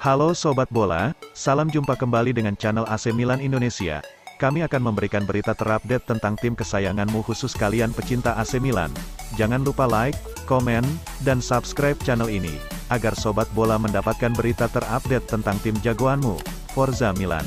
Halo Sobat Bola, salam jumpa kembali dengan channel AC Milan Indonesia. Kami akan memberikan berita terupdate tentang tim kesayanganmu khusus kalian pecinta AC Milan. Jangan lupa like, komen, dan subscribe channel ini, agar Sobat Bola mendapatkan berita terupdate tentang tim jagoanmu, Forza Milan.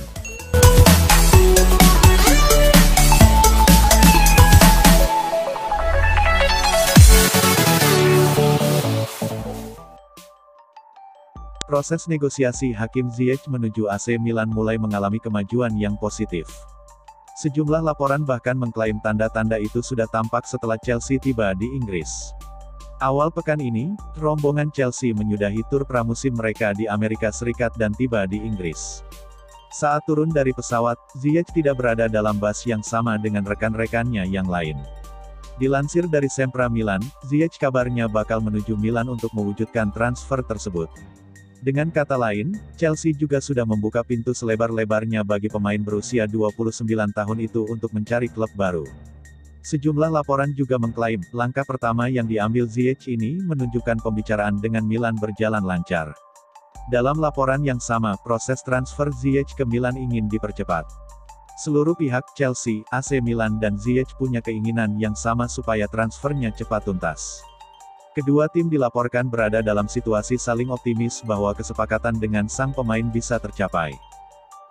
Proses negosiasi Hakim Ziyech menuju AC Milan mulai mengalami kemajuan yang positif. Sejumlah laporan bahkan mengklaim tanda-tanda itu sudah tampak setelah Chelsea tiba di Inggris. Awal pekan ini, rombongan Chelsea menyudahi tur pramusim mereka di Amerika Serikat dan tiba di Inggris. Saat turun dari pesawat, Ziyech tidak berada dalam bus yang sama dengan rekan-rekannya yang lain. Dilansir dari Sempra Milan, Ziyech kabarnya bakal menuju Milan untuk mewujudkan transfer tersebut. Dengan kata lain, Chelsea juga sudah membuka pintu selebar-lebarnya bagi pemain berusia 29 tahun itu untuk mencari klub baru. Sejumlah laporan juga mengklaim, langkah pertama yang diambil Ziyech ini menunjukkan pembicaraan dengan Milan berjalan lancar. Dalam laporan yang sama, proses transfer Ziyech ke Milan ingin dipercepat. Seluruh pihak, Chelsea, AC Milan dan Ziyech punya keinginan yang sama supaya transfernya cepat tuntas. Kedua tim dilaporkan berada dalam situasi saling optimis bahwa kesepakatan dengan sang pemain bisa tercapai.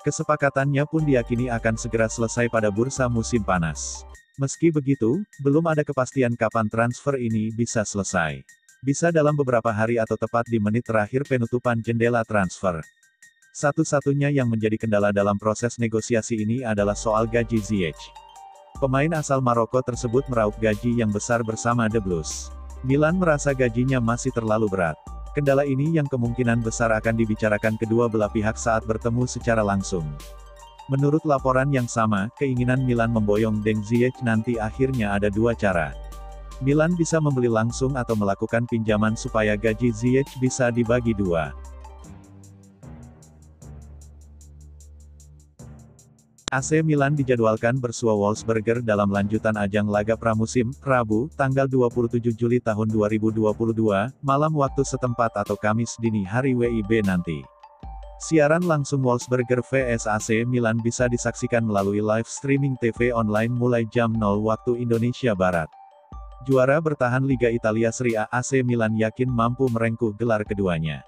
Kesepakatannya pun diyakini akan segera selesai pada bursa musim panas. Meski begitu, belum ada kepastian kapan transfer ini bisa selesai. Bisa dalam beberapa hari atau tepat di menit terakhir penutupan jendela transfer. Satu-satunya yang menjadi kendala dalam proses negosiasi ini adalah soal gaji Ziyech. Pemain asal Maroko tersebut meraup gaji yang besar bersama The Blues. Milan merasa gajinya masih terlalu berat. Kendala ini yang kemungkinan besar akan dibicarakan kedua belah pihak saat bertemu secara langsung. Menurut laporan yang sama, keinginan Milan memboyong Deng Ziyech nanti akhirnya ada dua cara. Milan bisa membeli langsung atau melakukan pinjaman supaya gaji Ziyech bisa dibagi dua. AC Milan dijadwalkan bersua Wolfsberger dalam lanjutan ajang laga pramusim, Rabu, tanggal 27 Juli tahun 2022, malam waktu setempat atau Kamis dini hari WIB nanti. Siaran langsung Wolfsberger vs AC Milan bisa disaksikan melalui live streaming TV online mulai jam 0 waktu Indonesia Barat. Juara bertahan Liga Italia Serie A, AC Milan yakin mampu merengkuh gelar keduanya.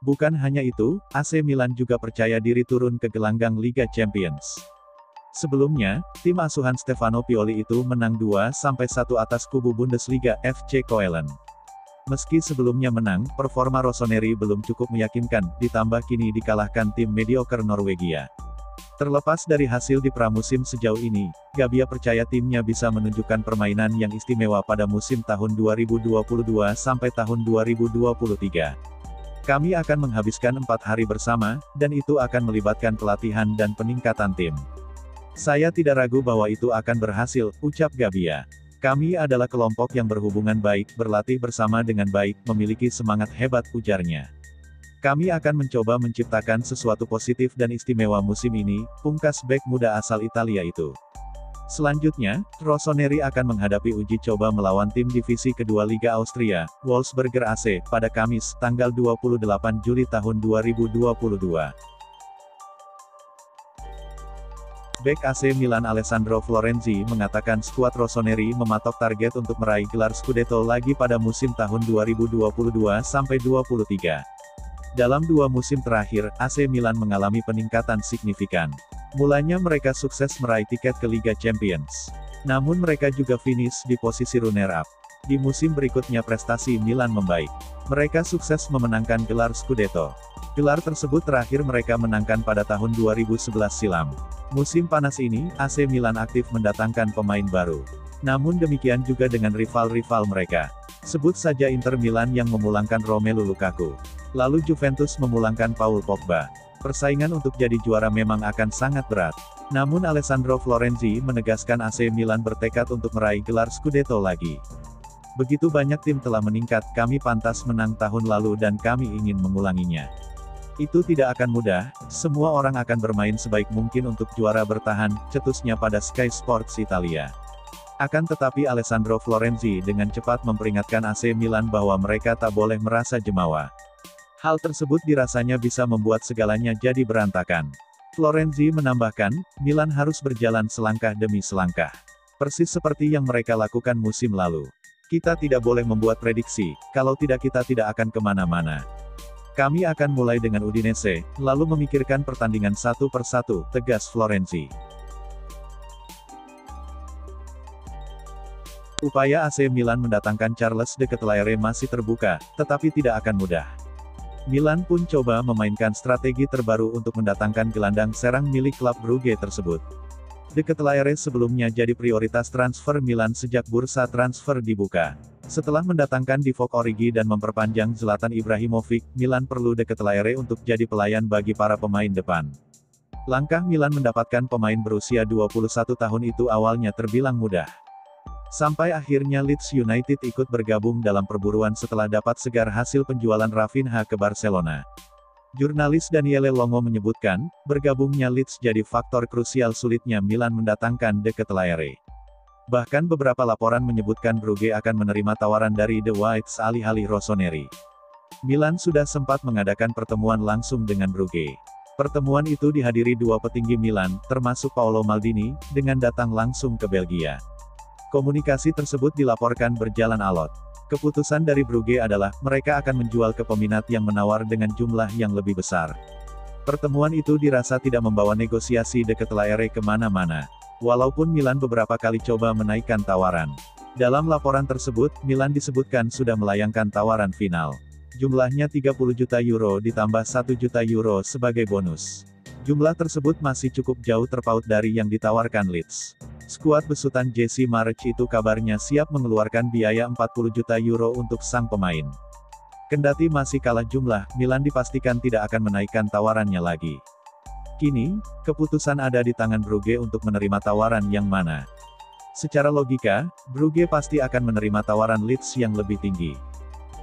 Bukan hanya itu, AC Milan juga percaya diri turun ke gelanggang Liga Champions. Sebelumnya, tim asuhan Stefano Pioli itu menang 2-1 atas kubu Bundesliga, FC Köln. Meski sebelumnya menang, performa Rossoneri belum cukup meyakinkan, ditambah kini dikalahkan tim mediocre Norwegia. Terlepas dari hasil di pramusim sejauh ini, Gabbia percaya timnya bisa menunjukkan permainan yang istimewa pada musim tahun 2022 sampai tahun 2023. Kami akan menghabiskan 4 hari bersama, dan itu akan melibatkan pelatihan dan peningkatan tim. Saya tidak ragu bahwa itu akan berhasil, ucap Gabbia. Kami adalah kelompok yang berhubungan baik, berlatih bersama dengan baik, memiliki semangat hebat, ujarnya. Kami akan mencoba menciptakan sesuatu positif dan istimewa musim ini, pungkas bek muda asal Italia itu. Selanjutnya, Rossoneri akan menghadapi uji coba melawan tim divisi kedua Liga Austria, Wolfsberger AC, pada Kamis, tanggal 28 Juli tahun 2022. Bek AC Milan Alessandro Florenzi mengatakan skuad Rossoneri mematok target untuk meraih gelar Scudetto lagi pada musim tahun 2022-23. Dalam 2 musim terakhir, AC Milan mengalami peningkatan signifikan. Mulanya mereka sukses meraih tiket ke Liga Champions. Namun mereka juga finish di posisi runner-up. Di musim berikutnya prestasi Milan membaik. Mereka sukses memenangkan gelar Scudetto. Gelar tersebut terakhir mereka menangkan pada tahun 2011 silam. Musim panas ini, AC Milan aktif mendatangkan pemain baru. Namun demikian juga dengan rival-rival mereka. Sebut saja Inter Milan yang memulangkan Romelu Lukaku. Lalu Juventus memulangkan Paul Pogba. Persaingan untuk jadi juara memang akan sangat berat. Namun Alessandro Florenzi menegaskan AC Milan bertekad untuk meraih gelar Scudetto lagi. Begitu banyak tim telah meningkat, kami pantas menang tahun lalu dan kami ingin mengulanginya. Itu tidak akan mudah, semua orang akan bermain sebaik mungkin untuk juara bertahan, cetusnya pada Sky Sports Italia. Akan tetapi Alessandro Florenzi dengan cepat memperingatkan AC Milan bahwa mereka tak boleh merasa jemawa. Hal tersebut dirasanya bisa membuat segalanya jadi berantakan. Florenzi menambahkan, Milan harus berjalan selangkah demi selangkah. Persis seperti yang mereka lakukan musim lalu. Kita tidak boleh membuat prediksi, kalau tidak kita tidak akan kemana-mana. Kami akan mulai dengan Udinese, lalu memikirkan pertandingan satu per satu, tegas Florenzi. Upaya AC Milan mendatangkan Charles de Ketelaere masih terbuka, tetapi tidak akan mudah. Milan pun coba memainkan strategi terbaru untuk mendatangkan gelandang serang milik klub Brugge tersebut. De Ketelaere sebelumnya jadi prioritas transfer Milan sejak bursa transfer dibuka. Setelah mendatangkan Divock Origi dan memperpanjang Zlatan Ibrahimovic, Milan perlu De Ketelaere untuk jadi pelayan bagi para pemain depan. Langkah Milan mendapatkan pemain berusia 21 tahun itu awalnya terbilang mudah. Sampai akhirnya Leeds United ikut bergabung dalam perburuan setelah dapat segar hasil penjualan Rafinha ke Barcelona. Jurnalis Daniele Longo menyebutkan, bergabungnya Leeds jadi faktor krusial sulitnya Milan mendatangkan De Ketelaere. Bahkan beberapa laporan menyebutkan Brugge akan menerima tawaran dari The Whites alih-alih Rossoneri. Milan sudah sempat mengadakan pertemuan langsung dengan Brugge. Pertemuan itu dihadiri dua petinggi Milan, termasuk Paolo Maldini, dengan datang langsung ke Belgia. Komunikasi tersebut dilaporkan berjalan alot. Keputusan dari Brugge adalah, mereka akan menjual ke peminat yang menawar dengan jumlah yang lebih besar. Pertemuan itu dirasa tidak membawa negosiasi De Ketelaere kemana-mana. Walaupun Milan beberapa kali coba menaikkan tawaran. Dalam laporan tersebut, Milan disebutkan sudah melayangkan tawaran final. Jumlahnya 30 juta euro ditambah 1 juta euro sebagai bonus. Jumlah tersebut masih cukup jauh terpaut dari yang ditawarkan Leeds. Skuad besutan Jesse March itu kabarnya siap mengeluarkan biaya 40 juta euro untuk sang pemain. Kendati masih kalah jumlah, Milan dipastikan tidak akan menaikkan tawarannya lagi. Kini, keputusan ada di tangan Brugge untuk menerima tawaran yang mana. Secara logika, Brugge pasti akan menerima tawaran Leeds yang lebih tinggi.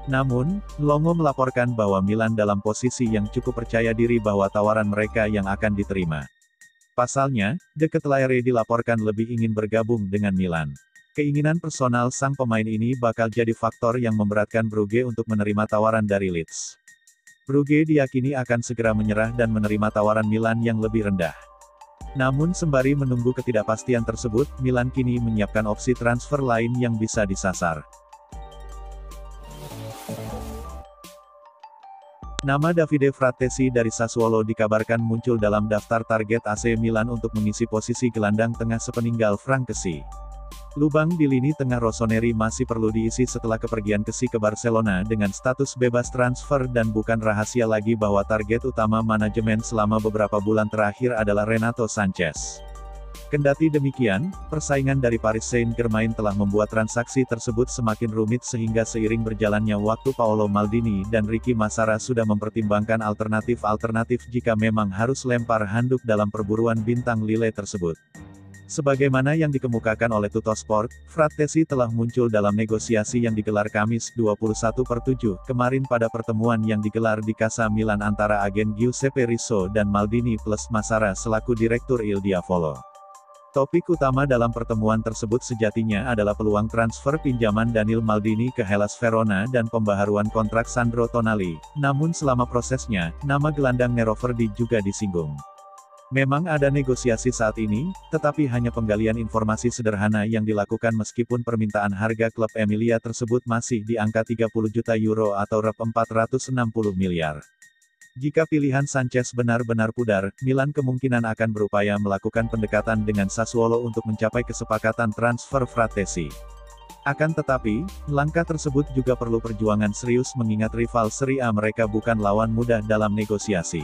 Namun, Longo melaporkan bahwa Milan dalam posisi yang cukup percaya diri bahwa tawaran mereka yang akan diterima. Pasalnya, De Ketelaere dilaporkan lebih ingin bergabung dengan Milan. Keinginan personal sang pemain ini bakal jadi faktor yang memberatkan Brugge untuk menerima tawaran dari Leeds. Brugge diyakini akan segera menyerah dan menerima tawaran Milan yang lebih rendah. Namun sembari menunggu ketidakpastian tersebut, Milan kini menyiapkan opsi transfer lain yang bisa disasar. Nama Davide Frattesi dari Sassuolo dikabarkan muncul dalam daftar target AC Milan untuk mengisi posisi gelandang tengah sepeninggal Frank Kessie. Lubang di lini tengah Rossoneri masih perlu diisi setelah kepergian Kessie ke Barcelona dengan status bebas transfer dan bukan rahasia lagi bahwa target utama manajemen selama beberapa bulan terakhir adalah Renato Sanchez. Kendati demikian, persaingan dari Paris Saint-Germain telah membuat transaksi tersebut semakin rumit sehingga seiring berjalannya waktu Paolo Maldini dan Ricky Massara sudah mempertimbangkan alternatif-alternatif jika memang harus lempar handuk dalam perburuan bintang Lille tersebut. Sebagaimana yang dikemukakan oleh Tuttosport, Frattesi telah muncul dalam negosiasi yang digelar Kamis 21/7 kemarin pada pertemuan yang digelar di Casa Milan antara agen Giuseppe Rizzo dan Maldini plus Massara selaku Direktur Il Diavolo. Topik utama dalam pertemuan tersebut sejatinya adalah peluang transfer pinjaman Daniil Maldini ke Hellas Verona dan pembaharuan kontrak Sandro Tonali, namun selama prosesnya, nama gelandang Neroverdi juga disinggung. Memang ada negosiasi saat ini, tetapi hanya penggalian informasi sederhana yang dilakukan meskipun permintaan harga klub Emilia tersebut masih di angka 30 juta euro atau rp 460 miliar. Jika pilihan Sanchez benar-benar pudar, Milan kemungkinan akan berupaya melakukan pendekatan dengan Sassuolo untuk mencapai kesepakatan transfer Frattesi. Akan tetapi, langkah tersebut juga perlu perjuangan serius mengingat rival Serie A mereka bukan lawan mudah dalam negosiasi.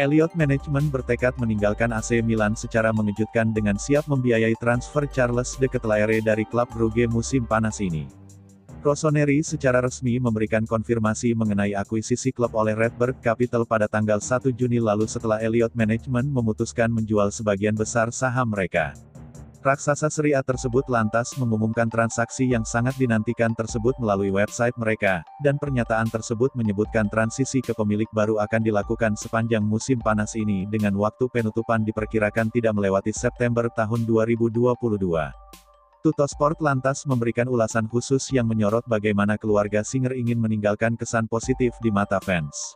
Elliott Management bertekad meninggalkan AC Milan secara mengejutkan dengan siap membiayai transfer Charles de Ketelaere dari klub Brugge musim panas ini. Rossoneri secara resmi memberikan konfirmasi mengenai akuisisi klub oleh Redbird Capital pada tanggal 1 Juni lalu setelah Elliott Management memutuskan menjual sebagian besar saham mereka. Raksasa Serie A tersebut lantas mengumumkan transaksi yang sangat dinantikan tersebut melalui website mereka, dan pernyataan tersebut menyebutkan transisi ke pemilik baru akan dilakukan sepanjang musim panas ini dengan waktu penutupan diperkirakan tidak melewati September tahun 2022. Tuttosport lantas memberikan ulasan khusus yang menyorot bagaimana keluarga Singer ingin meninggalkan kesan positif di mata fans.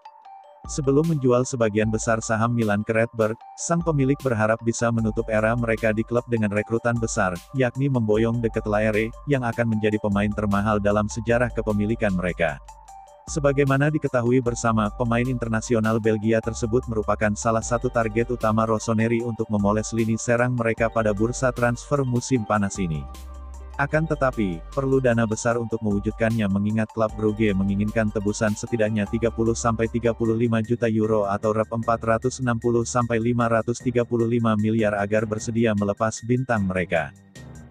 Sebelum menjual sebagian besar saham Milan ke Redbird, sang pemilik berharap bisa menutup era mereka di klub dengan rekrutan besar, yakni memboyong De Ketelaere, yang akan menjadi pemain termahal dalam sejarah kepemilikan mereka. Sebagaimana diketahui bersama, pemain internasional Belgia tersebut merupakan salah satu target utama Rossoneri untuk memoles lini serang mereka pada bursa transfer musim panas ini. Akan tetapi, perlu dana besar untuk mewujudkannya mengingat klub Brugge menginginkan tebusan setidaknya 30-35 juta euro atau rep 460-535 miliar agar bersedia melepas bintang mereka.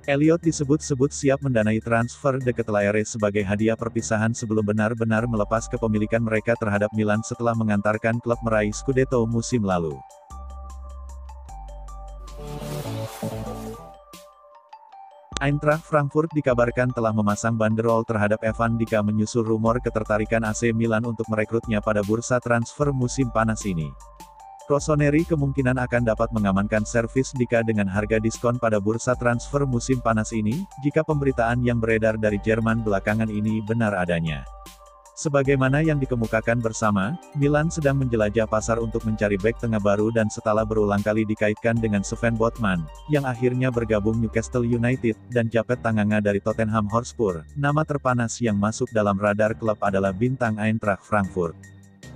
Elliot disebut-sebut siap mendanai transfer De Ketelaere sebagai hadiah perpisahan sebelum benar-benar melepas kepemilikan mereka terhadap Milan setelah mengantarkan klub meraih Scudetto musim lalu. Eintracht Frankfurt dikabarkan telah memasang banderol terhadap Evan Dika menyusul rumor ketertarikan AC Milan untuk merekrutnya pada bursa transfer musim panas ini. Rossoneri kemungkinan akan dapat mengamankan servis Dika dengan harga diskon pada bursa transfer musim panas ini, jika pemberitaan yang beredar dari Jerman belakangan ini benar adanya. Sebagaimana yang dikemukakan bersama, Milan sedang menjelajah pasar untuk mencari bek tengah baru dan setelah berulang kali dikaitkan dengan Sven Botman, yang akhirnya bergabung Newcastle United, dan Japet Tanganga dari Tottenham Hotspur, nama terpanas yang masuk dalam radar klub adalah bintang Eintracht Frankfurt.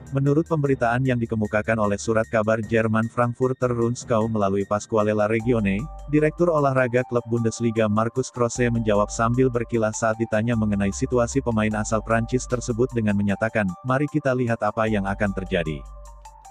Menurut pemberitaan yang dikemukakan oleh surat kabar Jerman Frankfurter Rundschau melalui Pasquale La Regione, Direktur Olahraga klub Bundesliga Markus Krose menjawab sambil berkilas saat ditanya mengenai situasi pemain asal Prancis tersebut dengan menyatakan, "Mari kita lihat apa yang akan terjadi."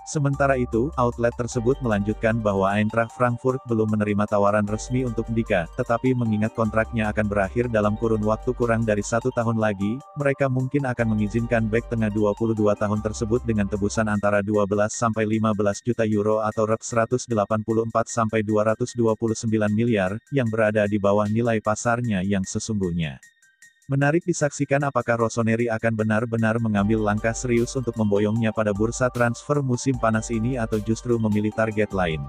Sementara itu, outlet tersebut melanjutkan bahwa Eintracht Frankfurt belum menerima tawaran resmi untuk Dika, tetapi mengingat kontraknya akan berakhir dalam kurun waktu kurang dari 1 tahun lagi, mereka mungkin akan mengizinkan bek tengah 22 tahun tersebut dengan tebusan antara 12-15 juta euro atau rep 184-229 miliar, yang berada di bawah nilai pasarnya yang sesungguhnya. Menarik disaksikan apakah Rossoneri akan benar-benar mengambil langkah serius untuk memboyongnya pada bursa transfer musim panas ini atau justru memilih target lain.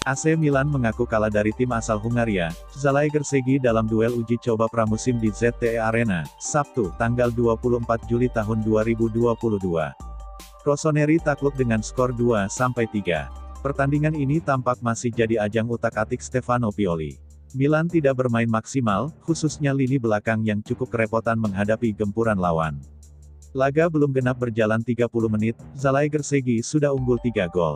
AC Milan mengaku kalah dari tim asal Hungaria, Zalai-Gersegi dalam duel uji coba pramusim di ZTE Arena, Sabtu, tanggal 24 Juli tahun 2022. Rossoneri takluk dengan skor 2-3. Pertandingan ini tampak masih jadi ajang utak-atik Stefano Pioli. Milan tidak bermain maksimal, khususnya lini belakang yang cukup kerepotan menghadapi gempuran lawan. Laga belum genap berjalan 30 menit, Zalai-Gersegi sudah unggul 3 gol.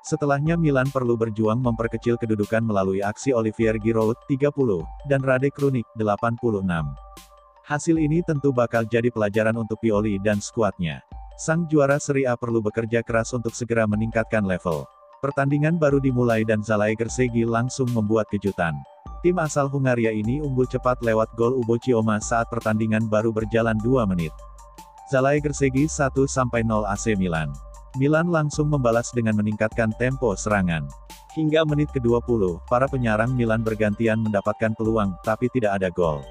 Setelahnya Milan perlu berjuang memperkecil kedudukan melalui aksi Olivier Giroud, 30, dan Rade Krunic, 86. Hasil ini tentu bakal jadi pelajaran untuk Pioli dan skuadnya. Sang juara Serie A perlu bekerja keras untuk segera meningkatkan level. Pertandingan baru dimulai dan Zalai-Gersegi langsung membuat kejutan. Tim asal Hungaria ini unggul cepat lewat gol Ubo Chioma saat pertandingan baru berjalan 2 menit. Zalai-Gersegi 1-0 AC Milan. Milan langsung membalas dengan meningkatkan tempo serangan. Hingga menit ke-20, para penyerang Milan bergantian mendapatkan peluang, tapi tidak ada gol.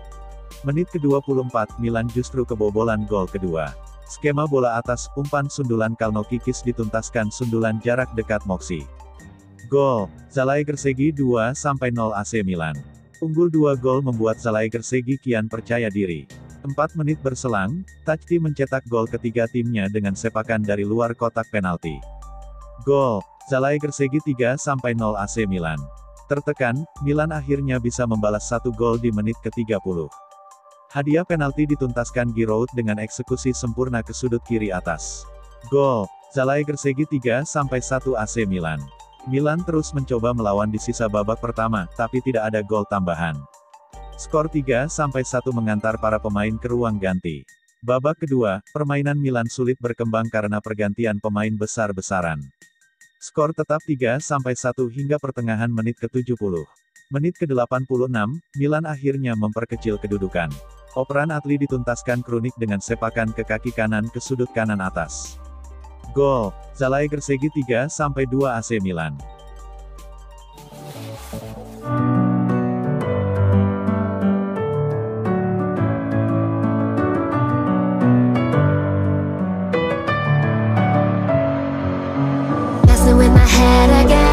Menit ke-24, Milan justru kebobolan gol kedua. Skema bola atas, umpan sundulan Kalno Kikis dituntaskan sundulan jarak dekat Moxie. Gol, Zalai-Gersegi 2-0 AC Milan. Unggul 2 gol membuat Zalai-Gersegi kian percaya diri. 4 menit berselang, Tajti mencetak gol ketiga timnya dengan sepakan dari luar kotak penalti. Gol, Zalai-Gersegi 3-0 AC Milan. Tertekan, Milan akhirnya bisa membalas 1 gol di menit ke-30. Hadiah penalti dituntaskan Giroud dengan eksekusi sempurna ke sudut kiri atas. Gol, Zalai-Gersegi 3-1 AC Milan. Milan terus mencoba melawan di sisa babak pertama, tapi tidak ada gol tambahan. Skor 3-1 mengantar para pemain ke ruang ganti. Babak kedua, permainan Milan sulit berkembang karena pergantian pemain besar-besaran. Skor tetap 3-1 hingga pertengahan menit ke-70. Menit ke-86, Milan akhirnya memperkecil kedudukan. Operan Atli dituntaskan Krunic dengan sepakan ke kaki kanan ke sudut kanan atas. Gol, Zalai-Gersegi 3-2 AC Milan. Messing with my head again.